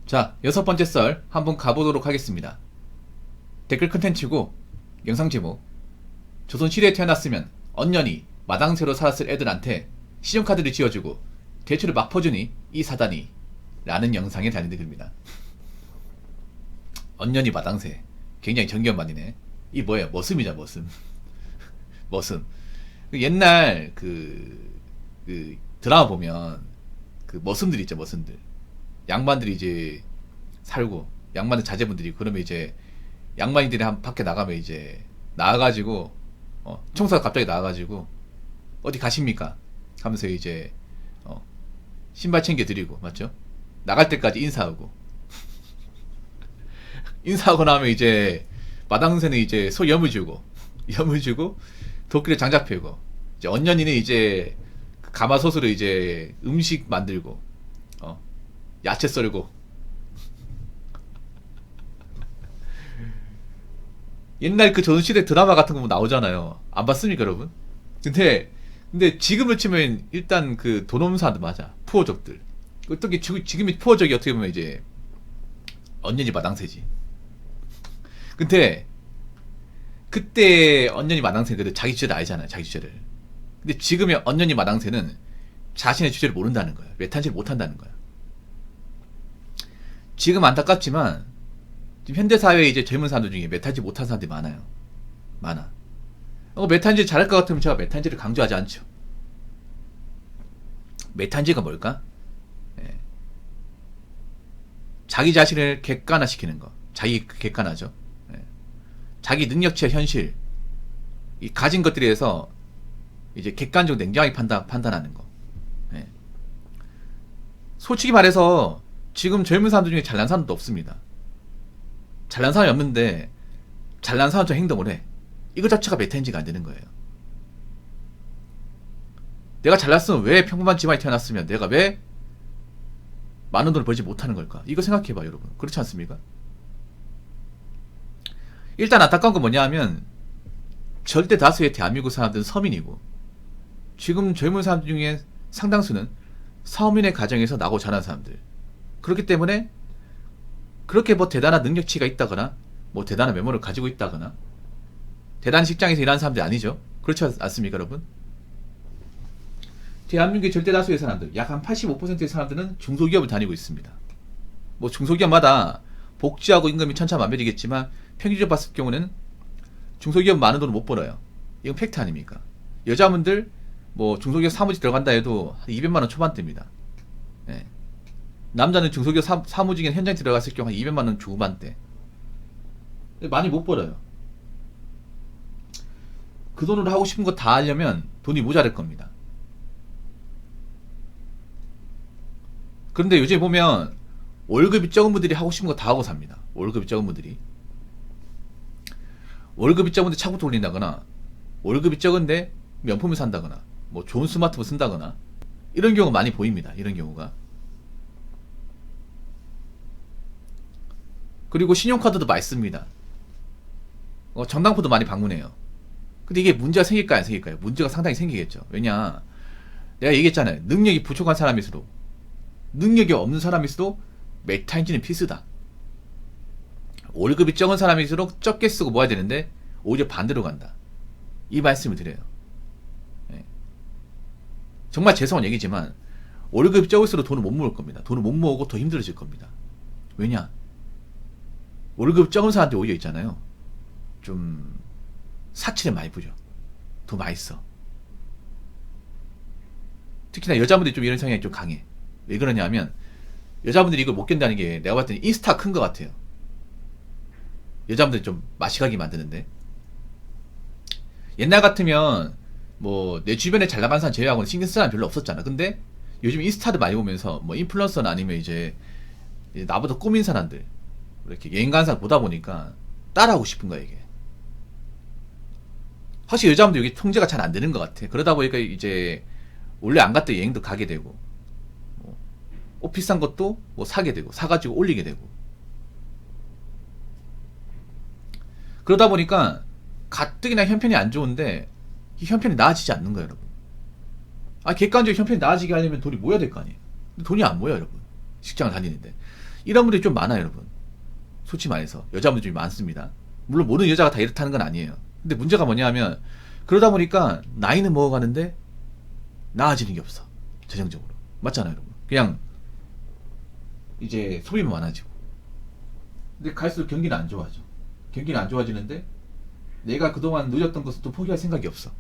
자, 여섯 번째 썰 한번 가보도록 하겠습니다. 댓글 컨텐츠고 영상 제목: 조선시대에 태어났으면 언년이 마당새로 살았을 애들한테 신용카드를 지어주고 대출을 막 퍼주니 이 사단이 라는 영상에 달린 댓글입니다. 언년이 마당새 굉장히 정겨운반이네. 이 뭐예요? 머슴이자 머슴. 머슴. 옛날 그 드라마 보면 그 머슴들 있죠, 머슴들. 양반들이 이제 살고 양반들 자제분들이 그러면 이제 양반이들이 한 밖에 나가면 이제 나와가지고 총사가 갑자기 나와가지고 어디 가십니까? 하면서 이제 신발 챙겨드리고 맞죠? 나갈 때까지 인사하고 인사하고 나면 이제 마당새는 이제 소 염을 주고 도끼를 장작 패고 이제 언년이는 이제 가마솥으로 이제 음식 만들고 야채 썰고 옛날 그 조선시대 드라마 같은 거 나오잖아요. 안 봤습니까, 여러분? 근데 지금을 치면 일단 그 돈 없는 사람들 맞아. 푸어족들. 어떻게 지금의 푸어족이 어떻게 보면 이제 언년이 마당새지. 근데 그때 언년이 마당새는 자기 주제를 알잖아요. 자기 주제를. 근데 지금의 언년이 마당새는 자신의 주제를 모른다는 거예요. 메탄지를 못한다는 거예요. 지금 안타깝지만 지금 현대사회에 이제 젊은 사람들 중에 메탄지 못한 사람들이 많아요. 많아. 메탄지 잘할 것 같으면 제가 메탄지를 강조하지 않죠. 메탄지가 뭘까? 예. 자기 자신을 객관화시키는 거. 자기 객관화죠. 예. 자기 능력치와 현실, 이 가진 것들에 대해서 이제 객관적으로 냉정하게 판단하는 거. 예. 솔직히 말해서 지금 젊은 사람들 중에 잘난 사람도 없습니다. 잘난 사람이 없는데 잘난 사람처럼 행동을 해. 이거 자체가 메탄지가 안 되는 거예요. 내가 잘났으면 왜 평범한 집안에 태어났으면 내가 왜 많은 돈을 벌지 못하는 걸까? 이거 생각해봐, 여러분. 그렇지 않습니까? 일단 안타까운 건 뭐냐 하면 절대 다수의 대한민국 사람들은 서민이고 지금 젊은 사람들 중에 상당수는 서민의 가정에서 나고 자란 사람들. 그렇기 때문에 그렇게 뭐 대단한 능력치가 있다거나 뭐 대단한 외모를 가지고 있다거나 대단한 직장에서 일하는 사람들이 아니죠. 그렇지 않습니까, 여러분? 대한민국의 절대 다수의 사람들, 약 한 85%의 사람들은 중소기업을 다니고 있습니다. 뭐 중소기업마다 복지하고 임금이 천차만별이겠지만 평균적으로 봤을 경우는 중소기업 많은 돈을 못 벌어요. 이건 팩트 아닙니까? 여자분들 뭐 중소기업 사무직 들어간다 해도 한 200만 원 초반대입니다. 예. 남자는 중소기업 사무직에 현장에 들어갔을 경우 한 200만 원 중반대. 많이 못 벌어요. 그 돈으로 하고 싶은 거 다 하려면 돈이 모자랄 겁니다. 그런데 요즘 보면 월급이 적은 분들이 하고 싶은 거 다 하고 삽니다. 월급이 적은 분들이. 월급이 적은데 차고 돌린다거나 월급이 적은데 명품을 산다거나 뭐 좋은 스마트폰 쓴다거나 이런 경우가 많이 보입니다. 이런 경우가. 그리고 신용카드도 많이 씁니다. 전당포도 많이 방문해요. 근데 이게 문제가 생길까요, 안 생길까요? 문제가 상당히 생기겠죠. 왜냐, 내가 얘기했잖아요. 능력이 부족한 사람일수록, 능력이 없는 사람일수록 메타인지는 필수다. 월급이 적은 사람일수록 적게 쓰고 모아야 되는데 오히려 반대로 간다. 이 말씀을 드려요. 네. 정말 죄송한 얘기지만 월급이 적을수록 돈을 못 모을 겁니다. 돈을 못 모으고 더 힘들어질 겁니다. 왜냐, 월급 적은 사람들 오히려 있잖아요. 좀 사치를 많이 부려. 돈 많이 써. 특히나 여자분들이 좀 이런 성향이 좀 강해. 왜 그러냐면 여자분들이 이걸 못 견다는 게 내가 봤을 때 인스타 큰 것 같아요. 여자분들이 좀 마시가게 만드는데 옛날 같으면 뭐 내 주변에 잘 나가는 사람 제외하고는 신경 쓰는 사람 별로 없었잖아. 근데 요즘 인스타를 많이 보면서 뭐 인플루언서나 아니면 이제 나보다 꾸민 사람들 이렇게 여행 가는 사람 보다 보니까 따라하고 싶은 거야 이게. 확실히 여자분들 여기 통제가 잘 안 되는 것 같아. 그러다 보니까 이제 원래 안 갔던 여행도 가게 되고 옷 비싼 것도 뭐 사게 되고 사가지고 올리게 되고 그러다 보니까 가뜩이나 형편이 안 좋은데 이 형편이 나아지지 않는 거예요, 여러분. 객관적으로 형편이 나아지게 하려면 돈이 모여야 될 거 아니에요. 근데 돈이 안 모여요, 여러분. 직장을 다니는데 이런 분들이 좀 많아요, 여러분. 솔직히 말해서 여자분들이 좀 많습니다. 물론 모든 여자가 다 이렇다는 건 아니에요. 근데 문제가 뭐냐 하면 그러다 보니까 나이는 먹어가는데 나아지는 게 없어. 재정적으로. 맞잖아요, 여러분. 그냥 이제 소비만 많아지고. 근데 갈수록 경기는 안 좋아져. 경기는 안 좋아지는데 내가 그동안 누렸던 것을 또 포기할 생각이 없어.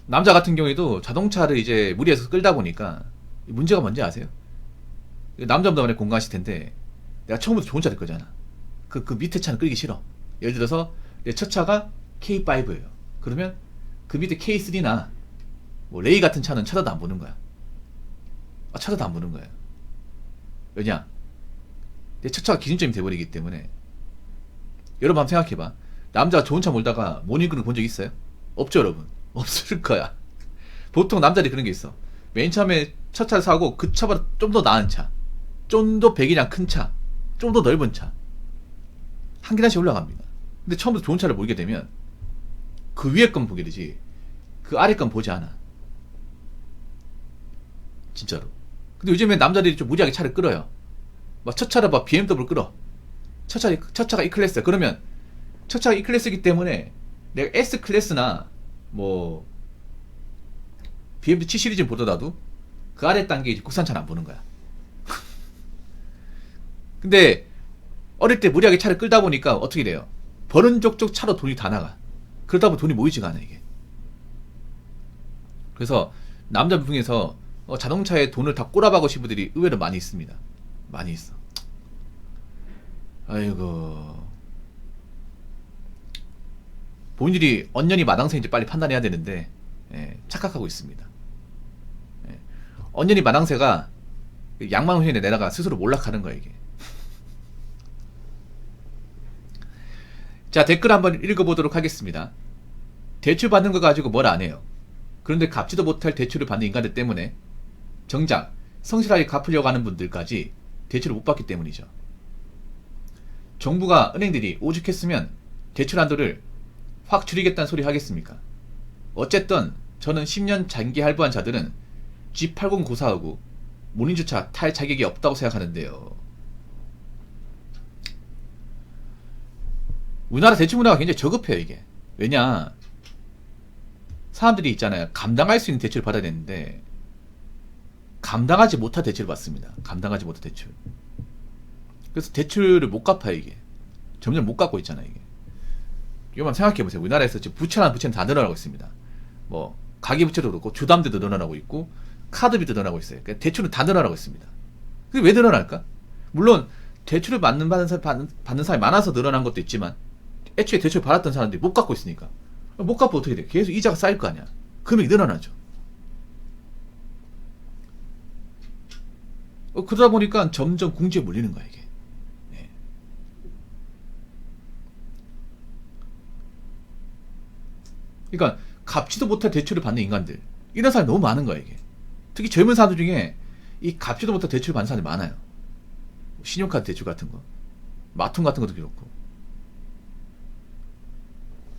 남자 같은 경우에도 자동차를 이제 무리해서 끌다 보니까 문제가 뭔지 아세요? 남자분들만의 공감하실 텐데 내가 처음부터 좋은 차를 끌잖아. 그 밑에 차는 끌기 싫어. 예를 들어서 내 첫 차가 K5예요. 그러면 그 밑에 K3나 뭐 레이 같은 차는 쳐다도 안 보는 거야. 쳐다도 안 보는 거야. 왜냐? 내 첫 차가 기준점이 돼버리기 때문에. 여러분 한번 생각해봐. 남자가 좋은 차 몰다가 모닝글을 본 적 있어요? 없죠, 여러분. 없을 거야. 보통 남자들이 그런 게 있어. 맨 처음에 첫 차를 사고 그 차보다 좀 더 나은 차, 좀 더 배기량 큰 차, 좀 더 넓은 차, 한 계단씩 올라갑니다. 근데 처음부터 좋은 차를 보게 되면 그 위에 건 보게 되지 그 아래 건 보지 않아. 진짜로. 근데 요즘에 남자들이 좀 무리하게 차를 끌어요. 막 첫 차를 막 BMW 끌어. 첫 차가 E클래스야. 그러면 첫 차가 E클래스이기 때문에 내가 S클래스나 뭐 BMW 7 시리즈를 보더라도 그 아래 단계 이제 국산차는 안 보는 거야. 근데 어릴 때 무리하게 차를 끌다 보니까 어떻게 돼요? 버는 족족 차로 돈이 다 나가. 그러다 보면 돈이 모이지가 않아, 이게. 그래서 남자분 중에서 자동차에 돈을 다 꼬라박으신 분들이 의외로 많이 있습니다. 많이 있어. 아이고. 본인들이 언년이 마당새인지 빨리 판단해야 되는데 착각하고 있습니다. 언년이 마당새가 양만훈에 내다가 스스로 몰락하는 거야, 이게. 자, 댓글 한번 읽어보도록 하겠습니다. 대출 받는 거 가지고 뭘 안 해요. 그런데 갚지도 못할 대출을 받는 인간들 때문에 정작 성실하게 갚으려고 하는 분들까지 대출을 못 받기 때문이죠. 정부가 은행들이 오죽했으면 대출 한도를 확 줄이겠다는 소리 하겠습니까? 어쨌든 저는 10년 장기 할부한 자들은 G80 고사하고 모닝주차 탈 자격이 없다고 생각하는데요. 우리나라 대출 문화가 굉장히 저급해요, 이게. 왜냐, 사람들이 있잖아요. 감당할 수 있는 대출을 받아야 되는데 감당하지 못할 대출을 받습니다. 감당하지 못할 대출. 그래서 대출을 못 갚아요, 이게. 점점 못 갚고 있잖아요, 이게. 이거만 생각해보세요. 우리나라에서 지금 부채라는 부채는 다 늘어나고 있습니다. 뭐 가계부채도 그렇고 주담대도 늘어나고 있고 카드비도 늘어나고 있어요. 그러니까 대출은 다 늘어나고 있습니다. 그게 왜 늘어날까? 물론 대출을 받는 사람이 많아서 늘어난 것도 있지만 애초에 대출 받았던 사람들이 못 갚고 있으니까. 못 갚으면 어떻게 돼? 계속 이자가 쌓일 거 아니야. 금액이 늘어나죠. 그러다 보니까 점점 궁지에 몰리는 거야, 이게. 네. 그러니까 갚지도 못할 대출을 받는 인간들, 이런 사람이 너무 많은 거야, 이게. 특히 젊은 사람들 중에 이 갚지도 못할 대출을 받는 사람이 많아요. 신용카드 대출 같은 거, 마통 같은 것도 그렇고.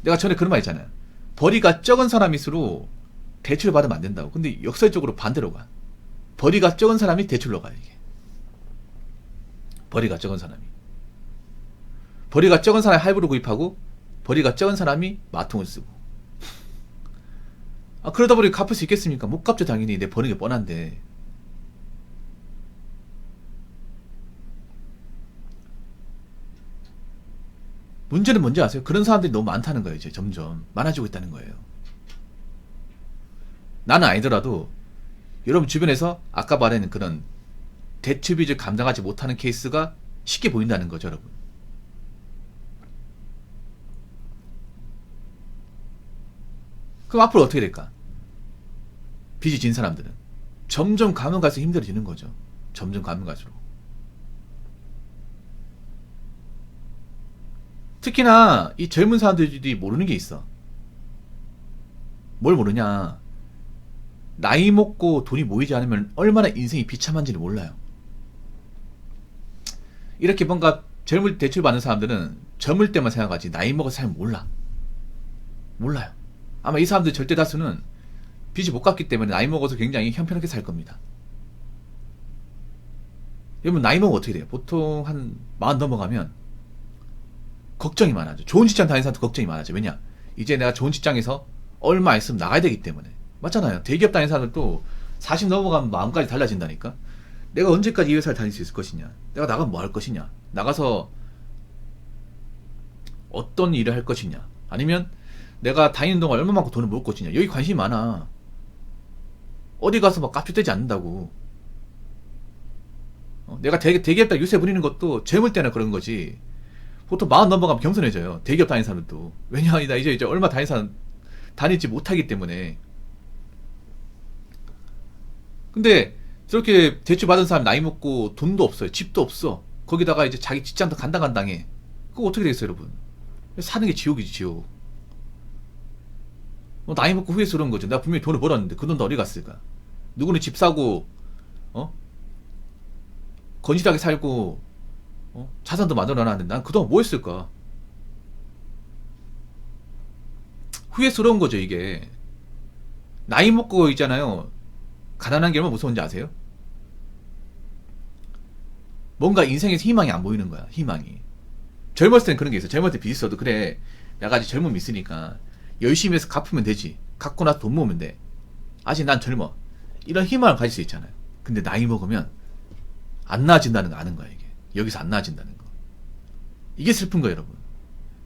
내가 전에 그런 말 있잖아요. 벌이가 적은 사람일수록 대출을 받으면 안 된다고. 근데 역설적으로 반대로 가. 벌이가 적은 사람이 대출로 가요, 이게. 벌이가 적은 사람이. 벌이가 적은 사람이 할부로 구입하고, 벌이가 적은 사람이 마통을 쓰고. 그러다 보니 갚을 수 있겠습니까? 못 갚죠, 당연히. 내 버는 게 뻔한데. 문제는 뭔지 아세요? 그런 사람들이 너무 많다는 거예요, 이제 점점. 많아지고 있다는 거예요. 나는 아니더라도, 여러분 주변에서 아까 말하는 그런 대출 빚을 감당하지 못하는 케이스가 쉽게 보인다는 거죠, 여러분. 그럼 앞으로 어떻게 될까? 빚이 진 사람들은 점점 가면 갈수록 힘들어지는 거죠. 점점 가면 갈수록. 특히나 이 젊은 사람들이 모르는 게 있어. 뭘 모르냐? 나이 먹고 돈이 모이지 않으면 얼마나 인생이 비참한지를 몰라요. 이렇게 뭔가 젊을 대출 받는 사람들은 젊을 때만 생각하지 나이 먹어서 잘 몰라요. 아마 이 사람들 절대 다수는 빚이 못 갚기 때문에 나이 먹어서 굉장히 형편없게 살 겁니다. 여러분 나이 먹으면 어떻게 돼요? 보통 한 40 넘어가면 걱정이 많아져. 좋은 직장 다니는 사람도 걱정이 많아져. 왜냐? 이제 내가 좋은 직장에서 얼마 있으면 나가야 되기 때문에. 맞잖아요. 대기업 다니는 사람들도 40 넘어가면 마음까지 달라진다니까. 내가 언제까지 이 회사를 다닐 수 있을 것이냐? 내가 나가면 뭐 할 것이냐? 나가서 어떤 일을 할 것이냐? 아니면 내가 다니는 동안 얼마만큼 돈을 모을 것이냐? 여기 관심이 많아. 어디 가서 막 깝죽대지 않는다고. 내가 대기업 다 유세 부리는 것도 젊을 때나 그런 거지. 보통 40 넘어가면 겸손해져요. 대기업 다니는 사람들도. 왜냐? 나 이제 얼마 다니지 못하기 때문에. 근데 저렇게 대출 받은 사람 나이 먹고 돈도 없어요. 집도 없어. 거기다가 이제 자기 직장도 간당간당해. 그거 어떻게 되겠어요, 여러분? 사는 게 지옥이지, 지옥. 나이 먹고 후회스러운 거죠. 내가 분명히 돈을 벌었는데 그 돈 다 어디 갔을까? 누구는 집 사고, 건실하게 살고, 자산도 만들어놨는데 난 그동안 뭐 했을까? 후회스러운 거죠, 이게. 나이 먹고 있잖아요. 가난한 게 얼마나 무서운지 아세요? 뭔가 인생에서 희망이 안 보이는 거야, 희망이. 젊었을 땐 그런 게 있어. 젊을 때 빚 있어도 그래. 내가 아직 젊음이 있으니까 열심히 해서 갚으면 되지. 갚고 나서 돈 모으면 돼. 아직 난 젊어. 이런 희망을 가질 수 있잖아요. 근데 나이 먹으면 안 나아진다는 거 아는 거야, 이게. 여기서 안 나아진다는 거. 이게 슬픈 거예요, 여러분.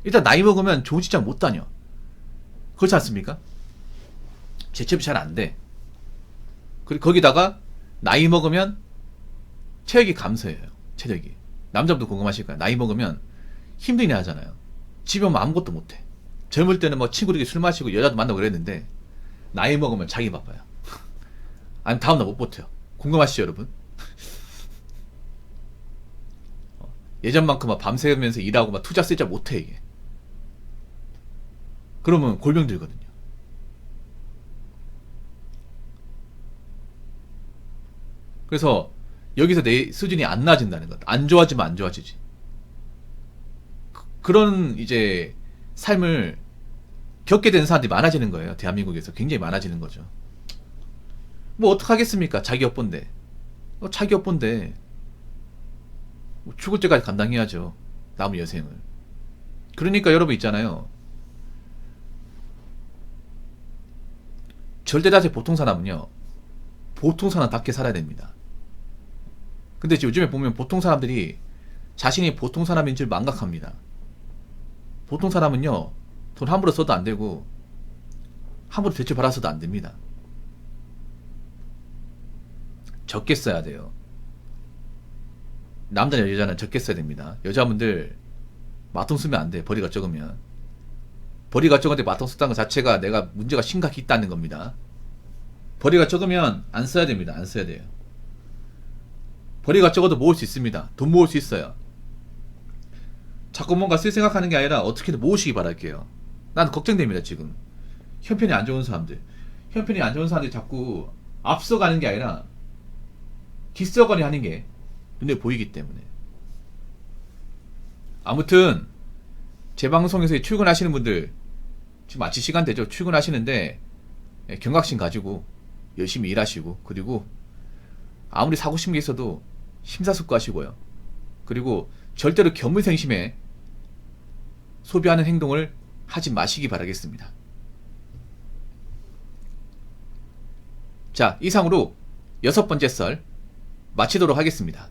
일단 나이 먹으면 좋은 직장 못 다녀. 그렇지 않습니까? 재취업이 잘 안 돼. 그리고 거기다가 나이 먹으면 체력이 감소해요. 체력이. 남자분도 궁금하실 거야. 나이 먹으면 힘든 일 하잖아요. 집에 오면 아무것도 못해. 젊을 때는 뭐 친구들끼리 술 마시고 여자도 만나고 그랬는데 나이 먹으면 자기 바빠요. 아니 다음날 못 버텨요. 궁금하시죠, 여러분? 예전만큼 막 밤새면서 일하고 막 투자 쓰자 못해, 이게. 그러면 골병 들거든요. 그래서 여기서 내 수준이 안 나아진다는 것. 안 좋아지면 안 좋아지지. 그런 이제 삶을 겪게 되는 사람들이 많아지는 거예요. 대한민국에서 굉장히 많아지는 거죠. 뭐 어떡하겠습니까? 자기 업본데. 자기 업본데 죽을 때까지 감당해야죠. 남은 여생을. 그러니까 여러분 있잖아요. 절대다수의 보통 사람은요. 보통 사람답게 살아야 됩니다. 근데 요즘에 보면 보통 사람들이 자신이 보통 사람인 줄 망각합니다. 보통 사람은요. 돈 함부로 써도 안 되고 함부로 대출 받아서도 안 됩니다. 적게 써야 돼요. 남자나 여자는 적게 써야 됩니다. 여자분들 마통 쓰면 안 돼. 벌이가 적으면. 벌이가 적은데 마통 썼다는 것 자체가 내가 문제가 심각히 있다는 겁니다. 벌이가 적으면 안 써야 됩니다. 안 써야 돼요. 벌이가 적어도 모을 수 있습니다. 돈 모을 수 있어요. 자꾸 뭔가 쓸 생각하는 게 아니라 어떻게든 모으시기 바랄게요. 난 걱정됩니다, 지금. 형편이 안 좋은 사람들. 형편이 안 좋은 사람들이 자꾸 앞서가는 게 아니라 뒷서거리 하는 게 눈에 보이기 때문에. 아무튼 제 방송에서 출근하시는 분들 지금 마치 시간 되죠. 출근하시는데 경각심 가지고 열심히 일하시고, 그리고 아무리 사고 싶은 게 있어도 심사숙고하시고요. 그리고 절대로 견물생심에 소비하는 행동을 하지 마시기 바라겠습니다. 자, 이상으로 6번째 썰 마치도록 하겠습니다.